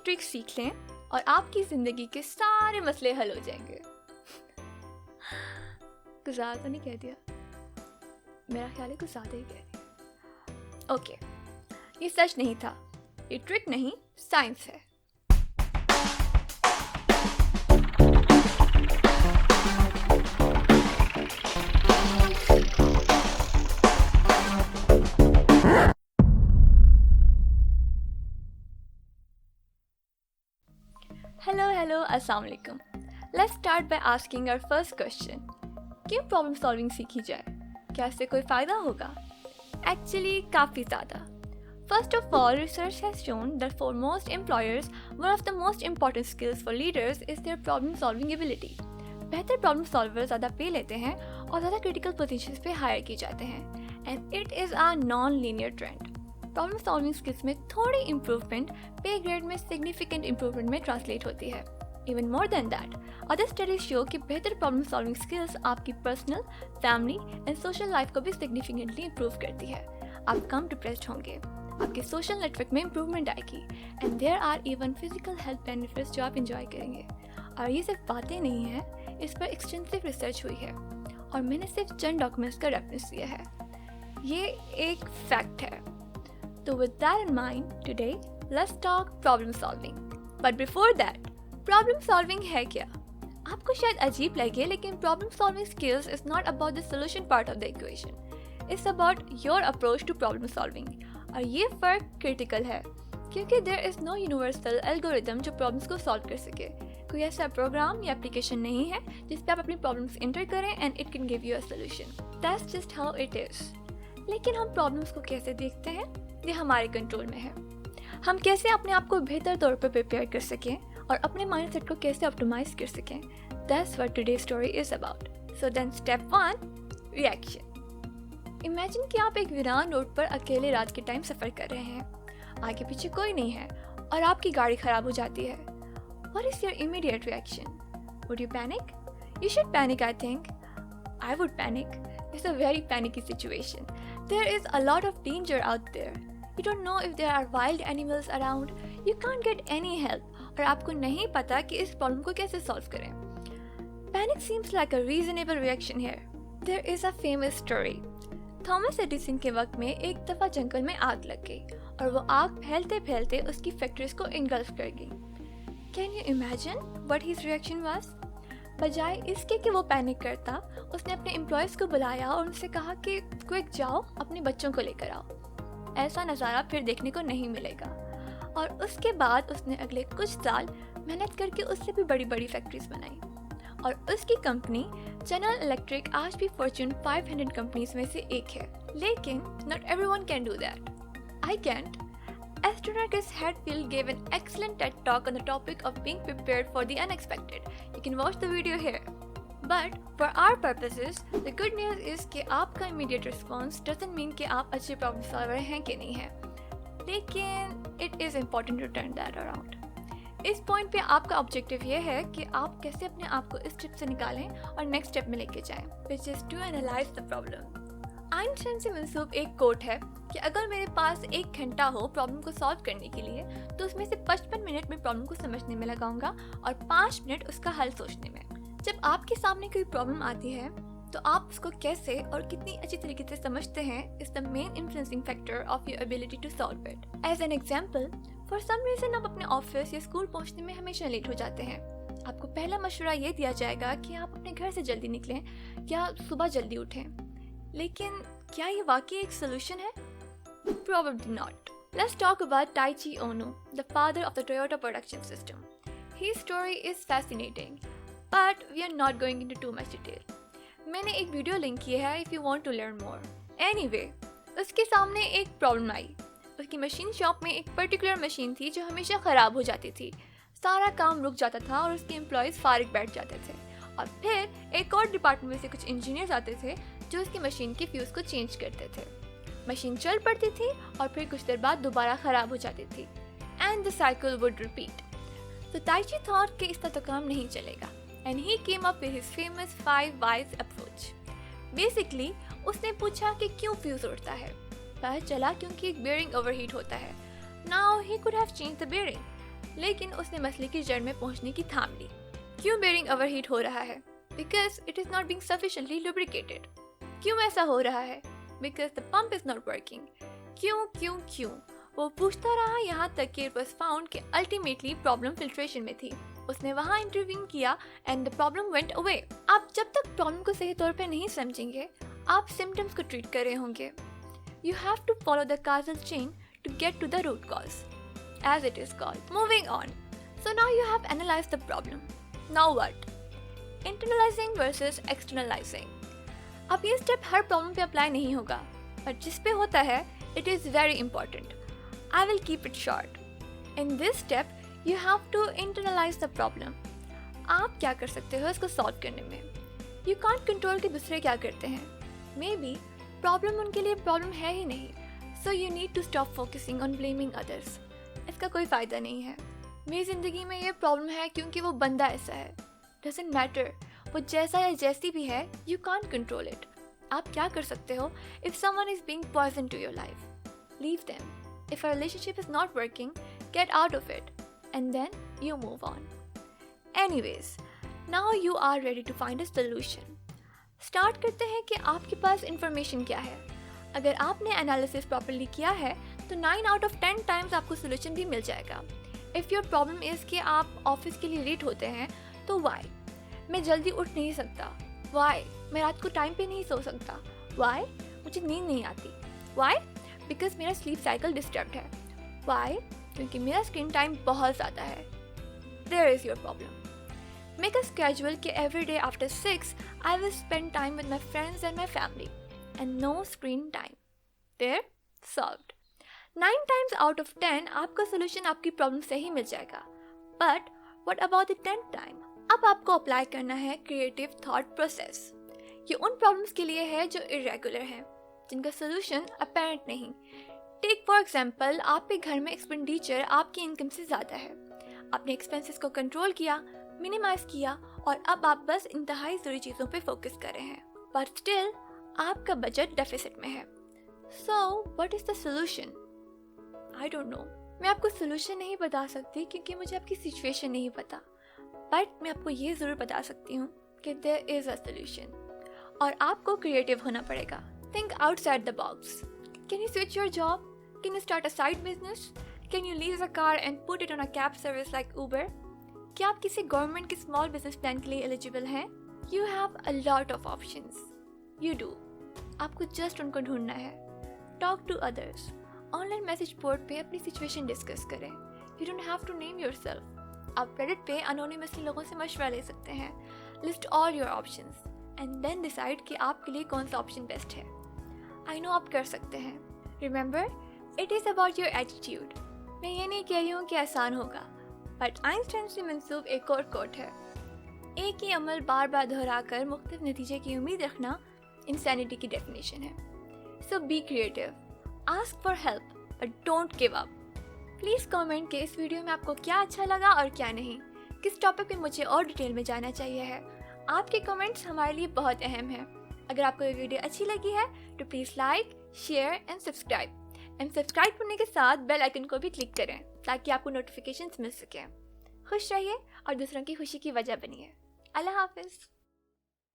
Trick सीख लें और आपकी ज़िंदगी के सारे मसले हल हो जाएंगे। कुछ ज़्यादा तो नहीं कह दिया? मेरा ख्याल है कुछ ज़्यादा ही कह दिया। ओके, ये सच नहीं था, ये ट्रिक नहीं, साइंस है। Hello, अस्सलाम वालेकुम। Let's start by asking our first question. क्यों प्रॉब्लम सॉल्विंग सीखी जाए? क्या इससे कोई फ़ायदा होगा? Actually, काफ़ी ज़्यादा। First of all, research has shown that for most employers, one of the most important skills for leaders is their problem solving ability. बेहतर प्रॉब्लम सॉल्वर ज़्यादा पे लेते हैं और ज़्यादा क्रिटिकल पोजीशंस पे हायर किए जाते हैं। And it is a non-linear trend. Problem solving skills में थोड़ी इम्प्रूवमेंट पे ग्रेड में सिग्निफिकेंट इम्प्रूवमेंट में ट्रांसलेट होती है। Even more than that, other studies show कि बेहतर प्रॉब्लम सॉल्विंग स्किल्स आपकी personal, family and social life को भी सिग्निफिकेंटली इम्प्रूव करती है। आप कम डिप्रेस्ड होंगे, आपके सोशल नेटवर्क में इम्प्रूवमेंट आएगी and there are even physical health benefits जो आप इंजॉय करेंगे। और ये सिर्फ बातें नहीं हैं, इस पर एक्सटेंसिव रिसर्च हुई है और मैंने सिर्फ चंद डॉक्यूमेंट्स का रेफरेंस दिया है। ये एक फैक्ट है। So with that in mind, today let's talk problem solving. But before that, problem solving है क्या? आपको शायद अजीब लगे, लेकिन problem solving skills is not about the solution part of the equation. It's about your approach to problem solving. और ये फर्क क्रिटिकल है क्योंकि there is no universal algorithm जो problems को solve कर सके। कोई ऐसा प्रोग्राम या एप्लीकेशन नहीं है जिस पे आप अपनी problems enter करें and it can give you a solution. That's just how it is. लेकिन हम problems को कैसे देखते हैं? ये हमारे कंट्रोल में है। हम कैसे अपने आप को बेहतर तौर पर प्रिपेयर कर सकें और अपने माइंडसेट को कैसे ऑप्टिमाइज कर सकें। That's what today's story is about. So then step 1, reaction. Imagine कि आप एक वीरान रोड पर अकेले रात के टाइम सफ़र कर रहे हैं। आगे पीछे कोई नहीं है और आपकी गाड़ी ख़राब हो जाती है। What is your immediate reaction? Would you panic? You should panic, I think. I would panic. It's a very panicky situation. There is a lot of danger out there. You don't know if there are wild animals around. You can't get any help. और आपको नहीं पता कि इस problem को कैसे solve करें। Panic seems like a reasonable reaction here. There is a famous story. Thomas Edison के वक्त में एक दफ़ा जंगल में आग लग गई और वो आग फैलते फैलते उसकी फैक्ट्रीज को इंगल्फ कर गई। Can you imagine what his reaction was? बजाय इसके कि वो पैनिक करता, उसने अपने एम्प्लॉयज़ को बुलाया और उनसे कहा कि क्विक जाओ अपने बच्चों को लेकर आओ। ऐसा नज़ारा फिर देखने को नहीं मिलेगा। और उसके बाद उसने अगले कुछ साल मेहनत करके उससे भी बड़ी बड़ी फैक्ट्रीज बनाई और उसकी कंपनी जनरल इलेक्ट्रिक आज भी फॉर्च्यून 500 कंपनीज में से एक है। लेकिन not everyone can do that. I can't. Astronaut Chris Hadfield gave an excellent TED talk on the topic of being prepared for the unexpected. You can watch the video here. But for our purposes, the good news is कि आपका immediate response doesn't mean कि आप अच्छे problem solver हैं कि नहीं हैं. लेकिन it is important to turn that around. इस पॉइंट पे आपका ऑब्जेक्टिव ये है कि आप कैसे अपने आप को इस ट्रिप से निकालें और नेक्स्ट स्टेप में लेके जाएं, which is to analyze the problem. Einstein से मंसूब एक कोट है कि अगर मेरे पास 1 घंटा हो प्रॉब्लम को सॉल्व करने के लिए तो उसमें से 55 मिनट में प्रॉब्लम को समझने में लगाऊंगा और 5 मिनट उसका हल सोचने में। जब आपके सामने कोई प्रॉब्लम आती है तो आप उसको कैसे और कितनी अच्छी तरीके से समझते हैं is the main influencing factor of your ability to solve it. As an example, for some reason आप अपने ऑफिस या स्कूल पहुंचने में हमेशा लेट हो जाते हैं। आपको पहला मशवरा ये दिया जाएगा कि आप अपने घर से जल्दी निकलें या सुबह जल्दी उठें। लेकिन क्या ये वाकई एक सोल्यूशन है? Probably not. Let's talk about Taiichi Ohno, the father of the Toyota production system. His story is fascinating, but we are not going into too much detail. मैंने एक वीडियो लिंक की है if you want to learn more. Anyway, उसके सामने एक problem आई। उसकी machine shop में एक पर्टिकुलर मशीन थी जो हमेशा ख़राब हो जाती थी। सारा काम रुक जाता था और उसके एम्प्लॉयज़ फारिग बैठ जाते थे और फिर एक और डिपार्टमेंट में से कुछ इंजीनियर्स आते थे जो उसकी मशीन के फ्यूज़ को चेंज करते थे। मशीन चल पड़ती थी और फिर कुछ देर बाद दोबारा ख़राब हो जाती थी and the cycle would repeat. तो ताइची थॉट कि इस तरह तो काम नहीं चलेगा and he came up with his famous 5 whys approach. Basically उसने पूछा कि क्यों फ्यूज़ उड़ता है। पता चला क्योंकि एक बेयरिंग ओवरहीट होता है। Now he could have changed the bearing लेकिन उसने मसले की जड़ में पहुंचने की थाम ली। क्यों बेरिंग ओवरहीट हो रहा है? Because it is not being sufficiently lubricated. क्यों ऐसा हो रहा है? Because the pump is not working. क्यों? वो पूछता रहा यहाँ तक कि इट वाज फाउंड कि अल्टीमेटली प्रॉब्लम फिल्ट्रेशन में थी। उसने वहाँ इंटरवीन किया and the problem went away. आप जब तक प्रॉब्लम को सही तौर पे नहीं समझेंगे, आप सिम्टम्स को ट्रीट कर रहे होंगे। You have to follow the causal chain to get to the root cause, as it is called. Moving on. So now you have analyzed the problem. Now what? Internalizing versus externalizing. अब ये step हर problem पे apply नहीं होगा, पर जिस पे होता है, it is very important. I will keep it short. In this step, you have to internalize the problem. आप क्या कर सकते हो इसको सॉल्व करने में? You can't control कि दूसरे क्या करते हैं. Maybe प्रॉब्लम उनके लिए प्रॉब्लम है ही नहीं. So you need to stop focusing on blaming others. इसका कोई फ़ायदा नहीं है। मेरी ज़िंदगी में ये प्रॉब्लम है क्योंकि वो बंदा ऐसा है। Doesn't matter, वो जैसा या जैसी भी है, you can't control it. आप क्या कर सकते हो? If someone is being poison to your life, leave them. If a relationship is not working, get out of it. And then you move on. Anyways, now you are ready to find a solution. Start करते हैं कि आपके पास information क्या है। अगर आपने analysis properly किया है तो 9 out of 10 टाइम्स आपको सोल्यूशन भी मिल जाएगा। इफ़ योर प्रॉब्लम इज़ कि आप ऑफिस के लिए लेट होते हैं तो वाई? मैं जल्दी उठ नहीं सकता। वाई? मैं रात को टाइम पे नहीं सो सकता। वाई? मुझे नींद नहीं आती। वाई? बिकॉज मेरा स्लीप साइकिल डिस्टर्ब्ड है। वाई? क्योंकि मेरा स्क्रीन टाइम बहुत ज़्यादा है। There is your problem. Make a schedule कि every day after 6 I will spend time with my friends and my family and no screen time. There, solved. 9 times out of 10 आपका solution आपकी problem से ही मिल जाएगा. But what about the 10th time? अब आपको apply करना है creative thought process. ये उन problems के लिए है जो irregular हैं, जिनका solution apparent नहीं. Take for example, आपके घर में expenditure आपकी income से ज़्यादा है. आपने expenses को control किया, minimize किया और अब आप बस इंतहाई ज़रूरी चीज़ों पे focus कर रहे हैं. But still, आपका बजट डेफिसिट में है। So, what is the solution? I don't know. मैं आपको सोल्यूशन नहीं बता सकती क्योंकि मुझे आपकी सिचुएशन नहीं पता, बट मैं आपको ये ज़रूर बता सकती हूँ कि there is a solution. और आपको क्रिएटिव होना पड़ेगा. Think outside the box. Can you switch your job? Can you start a side business? Can you lease a car and put it on a cab service like Uber? क्या आप किसी government के small business plan के लिए eligible हैं? You have a lot of options. You do. आपको just उनको ढूंढना है. Talk to others. Online message board पे अपनी सिचुएशन डिस्कस करें. You don't have to name yourself. आप रेडिट पे अनोनिमसली लोगों से मशवरा ले सकते हैं. List all your options and then decide कि आपके लिए कौन सा ऑप्शन बेस्ट है. आई नो आप कर सकते हैं. Remember, it is about your attitude. मैं ये नहीं कह रही हूँ कि आसान होगा, बट आइंस्टाइन से मंसूब एक और कोट है, एक ही अमल बार बार दोहराकर मुख्तलिफ नतीजे की उम्मीद रखना इंसैनिटी की डेफिनेशन है. So be creative, ask for help, but don't give up. Please comment कि इस वीडियो में आपको क्या अच्छा लगा और क्या नहीं, किस टॉपिक पे मुझे और डिटेल में जानना चाहिए है. आपके कमेंट्स हमारे लिए बहुत अहम हैं. अगर आपको ये वीडियो अच्छी लगी है तो please like, share and subscribe करने के साथ बेल आइकन को भी क्लिक करें ताकि आपको नोटिफिकेशंस मिल सकें. खुश रहिए और दूसरों की खुशी की वजह बनिए. अल्लाह हाफिज़.